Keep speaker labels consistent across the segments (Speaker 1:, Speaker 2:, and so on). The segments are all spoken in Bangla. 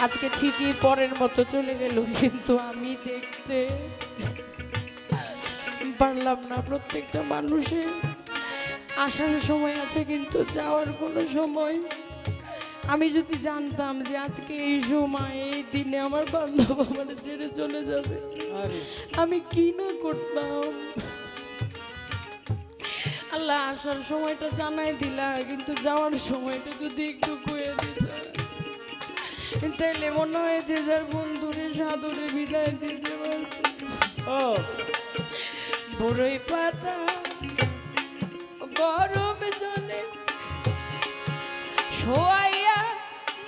Speaker 1: আজকে ঠিকই পরের মতো চলে গেল, কিন্তু আমি দেখতে পারলাম না। প্রত্যেকটা মানুষের আসার সময় আছে, কিন্তু যাওয়ার কোনো সময়। আমি যদি জানতাম যে আজকে এই সময় এই দিনে আমার বান্ধব আমার ছেড়ে চলে যাবে, আমি কি না করতাম। আল্লাহ আসার সময়টা জানাই দিলা, কিন্তু যাওয়ার সময়টা যদি একটু কয়ে দিতা, তাইলে মনে হয় যে যার বন্ধুরে সাদরে বিদায় দিতে পারত। বড়ই পাতা গরম জলে শোয়াইয়া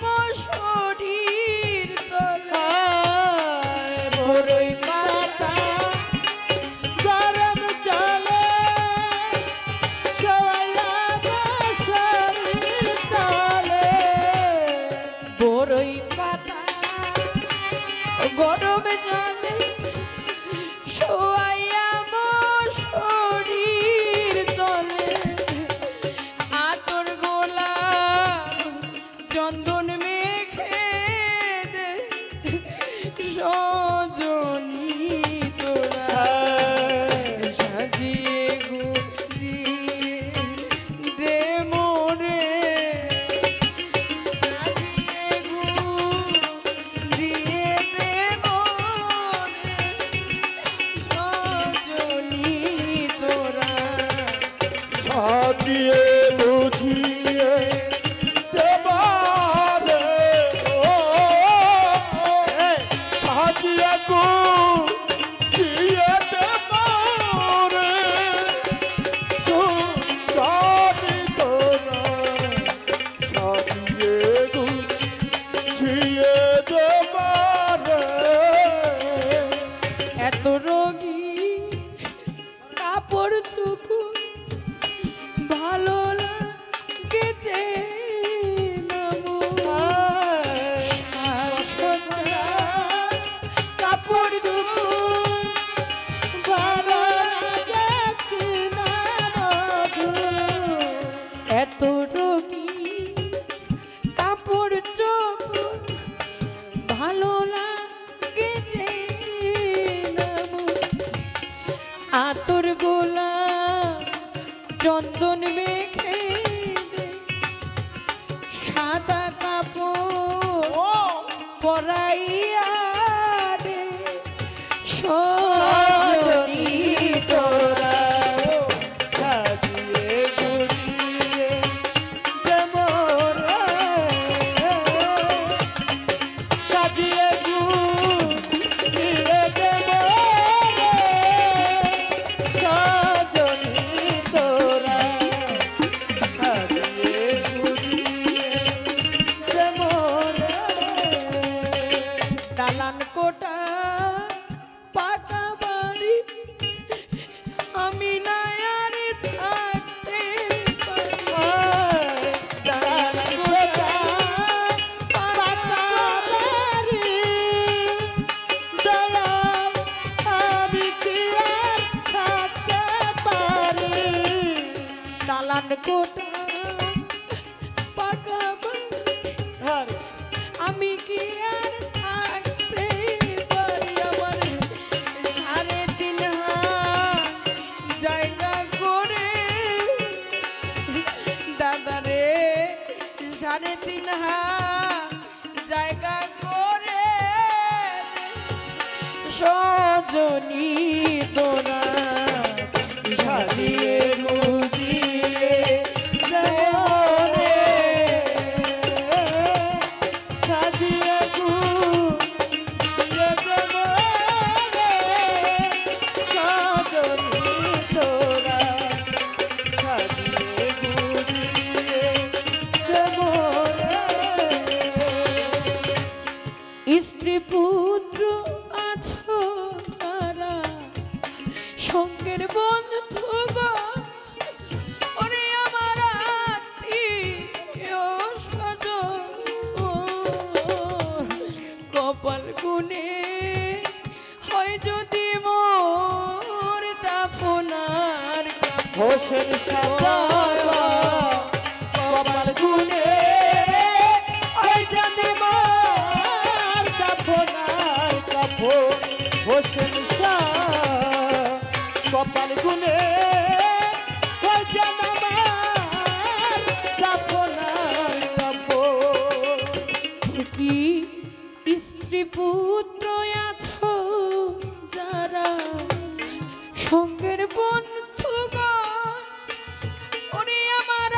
Speaker 1: মশরির তলে,
Speaker 2: বড়ই পাতা গরম জলে শোয়াইয়া মশরির তলে,
Speaker 1: বড়ই পাতা গরম জলে শোয়াইয়া মশরির তলে, আতর গোলাপ চন্দন মেখে দে সজনী তোরা, সাজিয়ে গুজিয়ে দে মোরে, সাজিয়ে গুজিয়ে দে মোরে সজনী তোরা,
Speaker 2: সাজিয়ে বুঝিয়ে দেবারে, সাজিয়ে গুজিয়ে দেবারে সুন্দরী তোরা, সাজিয়ে গুজিয়ে দেবারে।
Speaker 1: এত রোগী কাপড় চুপু ভালো লাগেছে নামো,
Speaker 2: কাপড় চুপু ভালো লাগে কিনা মধু,
Speaker 1: এত রোগী কাপড় চুপু ভালো লাগেছে নামো, আতর গোলাপ চন্দন মেখে দে, সাদা কাপড় পরাইয়া দে সজনী তোরা,
Speaker 2: সাজিয়ে গুছিয়ে দেবরে, সাজিয়ে গুছিয়ে দেবরে সজনী তোরা, সাজিয়ে গুছিয়ে দেবরে।
Speaker 1: দালান কোটা পাকা বাড়ি আমি না আর থাকতে পারি, দালান কোটা পাকা বাড়ি, দালান কোটা পাকা বাড়ি আমি কি আর থাকতে পারি, আমার 3.5 হাত জায়গা করে দাদারে, 3.5 হাত জায়গা করে সজনী তোরা, সাজিয়ে গুজিয়ে দেবরে,
Speaker 2: সাজিয়ে গুছিয়ে দেবরে সজনী তোরা, সাজিয়ে গুছিয়ে দেবরে।
Speaker 1: স্ত্রী পুত্র আছো যারা সঙ্গের বন্ধু গো, ওরে আমার আত্মীয় স্বজন, কপাল গুনে হয় যদি মোর দাফনার
Speaker 2: হোসেন সাবা কপাল গুনে ওই জানি ওই যেন আমার দাফনার কাপড়।
Speaker 1: কি স্ত্রী পুত্র আছো যারা সঙ্গের বন্ধুগণ, ওরে আমার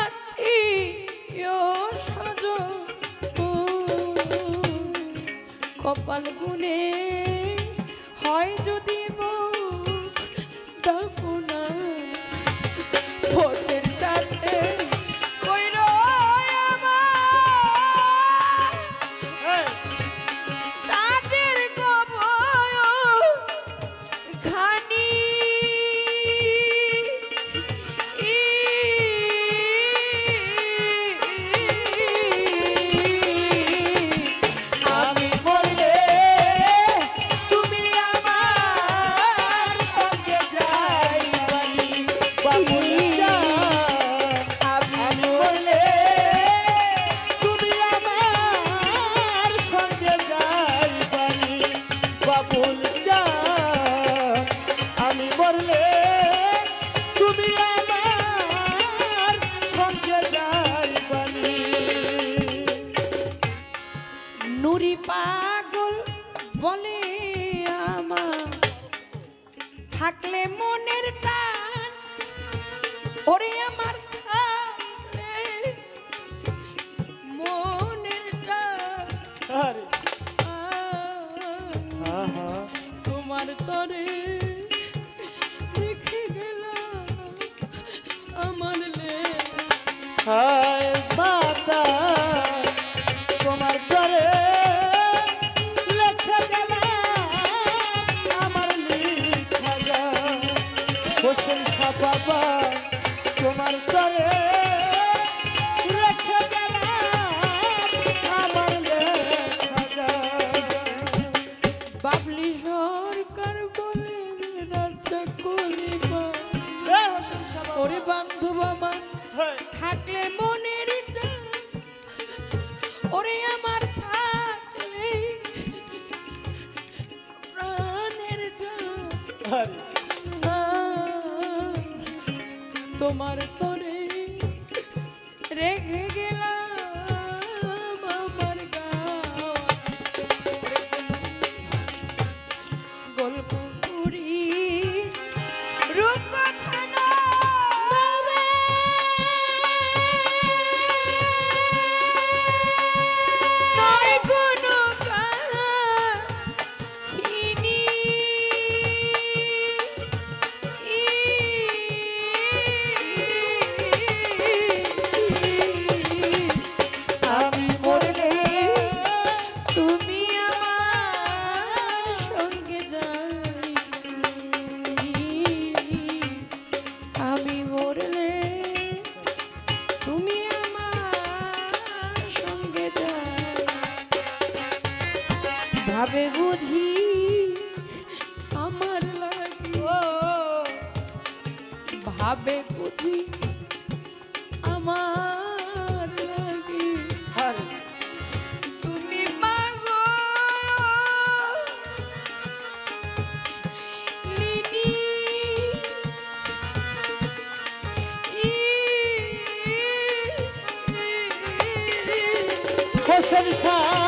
Speaker 1: আত্মীয় স্বজন, কপাল গুনে হয় যদি দাফনা ভোটের সাথে কইরো আমার সাদের কবয় খানি।
Speaker 2: আমি মরলে তুমি আমার সঙ্গে যাইবানি বাবুল জান। আমি মরলে তুমি আমার সঙ্গে যাইবানি বাবুল জান। আমি মরলে তুমি আমার সঙ্গে যাইবানি।
Speaker 1: নুরি পাগল বলে আমার থাকলে মনের টান, ওরে আমার থাকলে মনের টান,
Speaker 2: আরে আহা
Speaker 1: তোমার তরে রেখে গেলাম আমার
Speaker 2: হায় মাতা তোমার ঘরে লেখা গেলাম আমার লিখা গান। হোসেন শাহ বাবা তোমার ঘরে রেখে গেলাম আমার লেখা গান।
Speaker 1: বাবলি সরকার বলে রাজা করিবা,
Speaker 2: হোসেন শাহ বাবা
Speaker 1: ওরে বান্ধব আমার
Speaker 2: হ্যাঁ
Speaker 1: থাকলে মনের টান, ওরে আমার থাকলে প্রাণের টান,
Speaker 2: আরে
Speaker 1: তোমার তরে রেখে গেলাম আমার গাওয়া গল্প করি রূপকথা নয় কোনো কাহিনী।
Speaker 2: আমি মরলে
Speaker 1: তুমি আমার সঙ্গে যাই, আমি মরলে তুমি আমার সঙ্গে যাই। ভাবে বুঝি আমার লাগি,
Speaker 2: ও
Speaker 1: ভাবে বুঝি আমার লাগি,
Speaker 2: আরে
Speaker 1: তুমি মাগো লিনি
Speaker 2: হোসেন শাহ